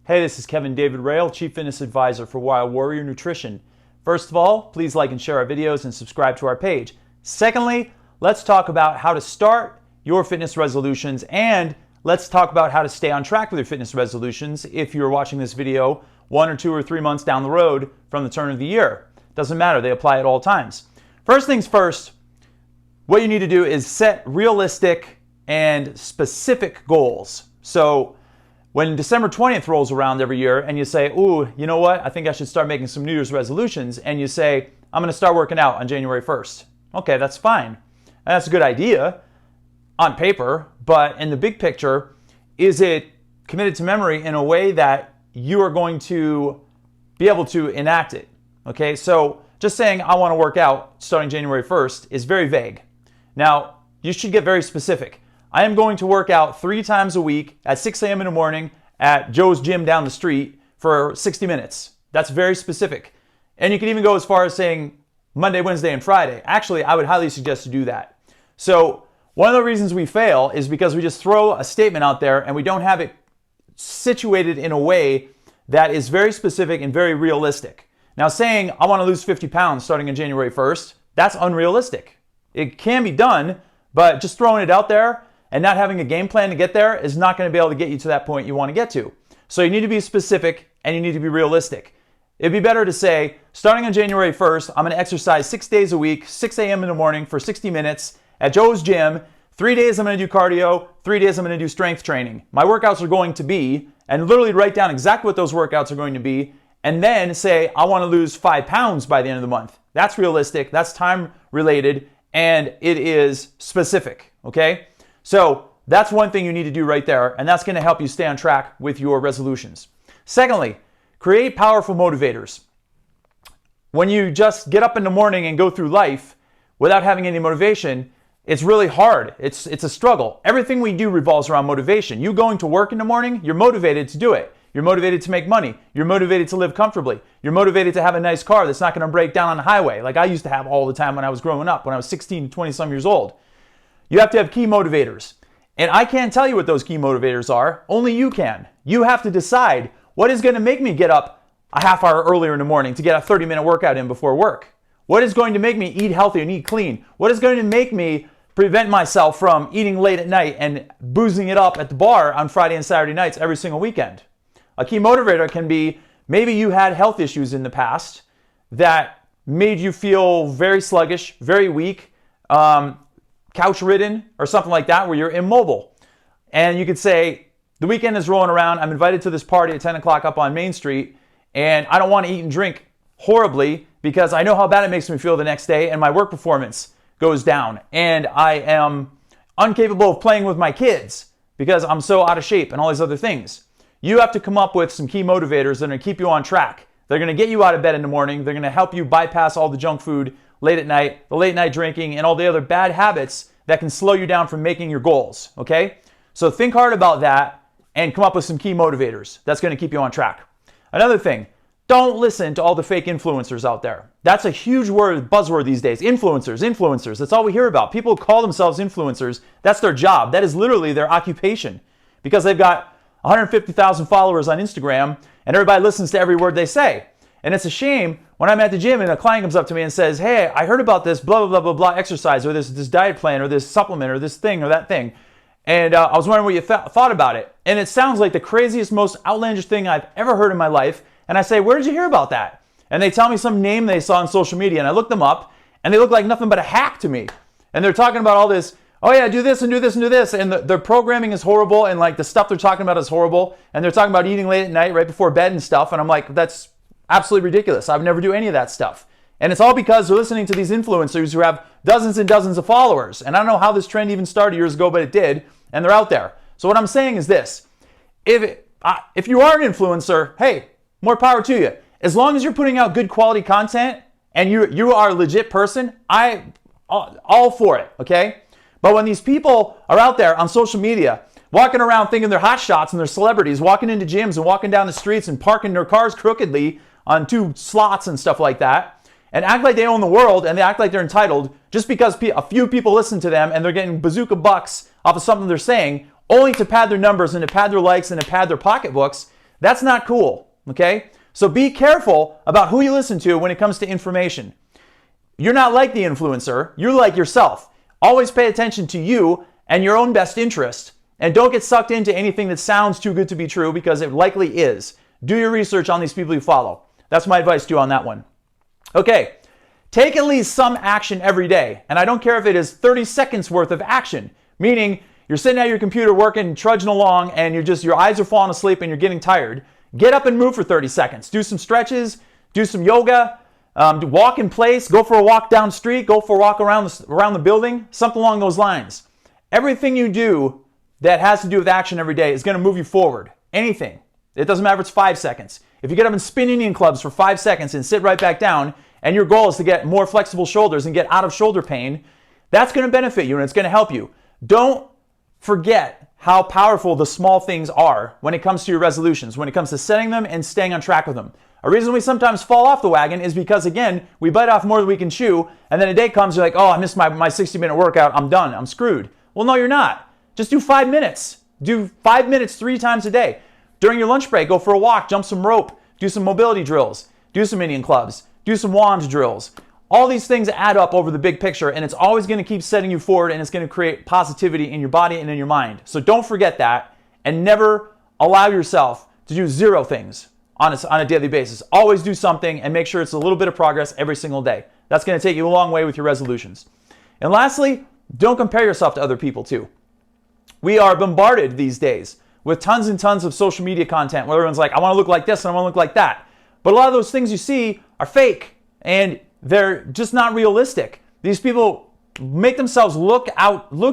Hey, this is Kevin David Rail, Chief Fitness Advisor for Wild Warrior Nutrition. First of all, please like and share our videos and subscribe to our page. Secondly, let's talk about how to start your fitness resolutions, and let's talk about how to stay on track with your fitness resolutions if you're watching this video 1 or 2 or 3 months down the road from the turn of the year. Doesn't matter, they apply at all times. First things first, what you need to do is set realistic and specific goals. So when December 20th rolls around every year and you say, ooh, you know what, I think I should start making some New Year's resolutions, and you say, I'm gonna start working out on January 1st. Okay, that's fine. That's a good idea on paper, but in the big picture, is it committed to memory in a way that you are going to be able to enact it? Okay, so just saying I wanna work out starting January 1st is very vague. Now, you should get very specific. I am going to work out 3 times a week at 6 a.m. in the morning at Joe's gym down the street for 60 minutes. That's very specific. And you can even go as far as saying Monday, Wednesday, and Friday. Actually, I would highly suggest to do that. So one of the reasons we fail is because we just throw a statement out there and we don't have it situated in a way that is very specific and very realistic. Now, saying I want to lose 50 pounds starting on January 1st, that's unrealistic. It can be done, but just throwing it out there and not having a game plan to get there is not going to be able to get you to that point you want to get to. So you need to be specific and you need to be realistic. It'd be better to say, starting on January 1st, I'm going to exercise 6 days a week, 6 a.m. in the morning for 60 minutes at Joe's gym. 3 days I'm going to do cardio, 3 days I'm going to do strength training. My workouts are going to be, and literally write down exactly what those workouts are going to be, and then say, I want to lose 5 pounds by the end of the month. That's realistic, that's time related, and it is specific, okay? So that's one thing you need to do right there, and that's going to help you stay on track with your resolutions. Secondly, create powerful motivators. When you just get up in the morning and go through life without having any motivation, it's really hard. It's a struggle. Everything we do revolves around motivation. You going to work in the morning, you're motivated to do it. You're motivated to make money. You're motivated to live comfortably. You're motivated to have a nice car that's not going to break down on the highway like I used to have all the time when I was growing up, when I was 16 to 20 some years old. You have to have key motivators. And I can't tell you what those key motivators are. Only you can. You have to decide what is going to make me get up a half hour earlier in the morning to get a 30-minute workout in before work. What is going to make me eat healthy and eat clean? What is going to make me prevent myself from eating late at night and boozing it up at the bar on Friday and Saturday nights every single weekend? A key motivator can be maybe you had health issues in the past that made you feel very sluggish, very weak, couch-ridden or something like that, where you're immobile. And you could say, the weekend is rolling around, I'm invited to this party at 10 o'clock up on Main Street, and I don't want to eat and drink horribly because I know how bad it makes me feel the next day, and my work performance goes down, and I am incapable of playing with my kids because I'm so out of shape and all these other things. You have to come up with some key motivators that are going to keep you on track. They're going to get you out of bed in the morning. They're going to help you bypass all the junk food late at night, the late night drinking, and all the other bad habits that can slow you down from making your goals, okay? So think hard about that and come up with some key motivators. That's going to keep you on track. Another thing, don't listen to all the fake influencers out there. That's a huge word, buzzword these days. Influencers. That's all we hear about. People call themselves influencers. That's their job. That is literally their occupation because they've got 150,000 followers on Instagram and everybody listens to every word they say. And it's a shame when I'm at the gym and a client comes up to me and says, hey, I heard about this blah, blah, blah, blah, blah exercise or this diet plan or this supplement or this thing or that thing. And I was wondering what you thought about it. And it sounds like the craziest, most outlandish thing I've ever heard in my life. And I say, where did you hear about that? And they tell me some name they saw on social media. And I look them up and they look like nothing but a hack to me. And they're talking about all this, oh yeah, do this and do this and do this. And their programming is horrible. And like the stuff they're talking about is horrible. And they're talking about eating late at night right before bed and stuff. And I'm like, that's absolutely ridiculous. I would never do any of that stuff. And it's all because they're listening to these influencers who have dozens and dozens of followers. And I don't know how this trend even started years ago, but it did. And they're out there. So what I'm saying is this. If you are an influencer, hey, more power to you. As long as you're putting out good quality content and you are a legit person, I'm all for it, okay? But when these people are out there on social media walking around thinking they're hot shots and they're celebrities, walking into gyms and walking down the streets and parking their cars crookedly on 2 slots and stuff like that, and act like they own the world and they act like they're entitled just because a few people listen to them and they're getting bazooka bucks off of something they're saying, only to pad their numbers and to pad their likes and to pad their pocketbooks, That's not cool, okay? So be careful about who you listen to when it comes to information. You're not like the influencer, you're like yourself. Always pay attention to you and your own best interest. And don't get sucked into anything that sounds too good to be true, because it likely is. Do your research on these people you follow. That's my advice to you on that one. Okay, take at least some action every day. And I don't care if it is 30 seconds worth of action, meaning you're sitting at your computer working, trudging along, and your eyes are falling asleep and you're getting tired. Get up and move for 30 seconds. Do some stretches, do some yoga, walk in place, go for a walk down the street, go for a walk around the building, something along those lines. Everything you do that has to do with action every day is going to move you forward. Anything. It doesn't matter if it's 5 seconds. If you get up and spin Indian clubs for 5 seconds and sit right back down, and your goal is to get more flexible shoulders and get out of shoulder pain, that's going to benefit you and it's going to help you. Don't forget how powerful the small things are when it comes to your resolutions, when it comes to setting them and staying on track with them. A reason we sometimes fall off the wagon is because, again, we bite off more than we can chew, and then a day comes, you're like, oh, I missed my 60-minute workout, I'm done, I'm screwed. Well, no, you're not. Just do 5 minutes. Do 5 minutes 3 times a day. During your lunch break, go for a walk, jump some rope, do some mobility drills, do some Indian clubs, do some wand drills. All these things add up over the big picture, and it's always going to keep setting you forward, and it's going to create positivity in your body and in your mind. So don't forget that, and never allow yourself to do 0 things on a daily basis. Always do something, and make sure it's a little bit of progress every single day. That's going to take you a long way with your resolutions. And lastly, don't compare yourself to other people too. We are bombarded these days with tons and tons of social media content where everyone's like, I want to look like this and I want to look like that. But a lot of those things you see are fake, and they're just not realistic. These people make themselves look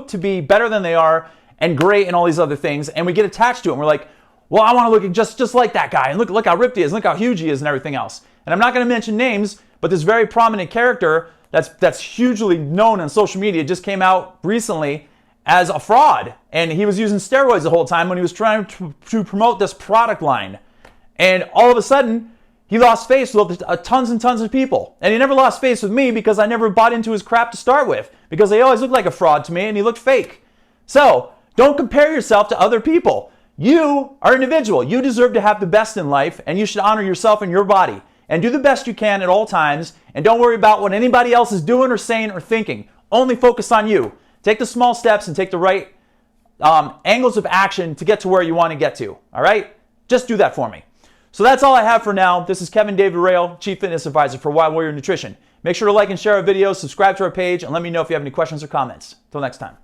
to be better than they are and great and all these other things, and we get attached to it. And we're like, well, I want to look just like that guy, and look how ripped he is, look how huge he is and everything else. And I'm not going to mention names, but this very prominent character that's hugely known on social media just came out recently as a fraud, and he was using steroids the whole time when he was trying to promote this product line. And all of a sudden, he lost face with tons and tons of people. And he never lost face with me because I never bought into his crap to start with, because he always looked like a fraud to me and he looked fake. So don't compare yourself to other people. You are an individual. You deserve to have the best in life, and you should honor yourself and your body and do the best you can at all times, and don't worry about what anybody else is doing or saying or thinking. Only focus on you. Take the small steps and take the right angles of action to get to where you want to get to. All right? Just do that for me. So that's all I have for now. This is Kevin David Rail, Chief Fitness Advisor for Wild Warrior Nutrition. Make sure to like and share our videos, subscribe to our page, and let me know if you have any questions or comments. Until next time.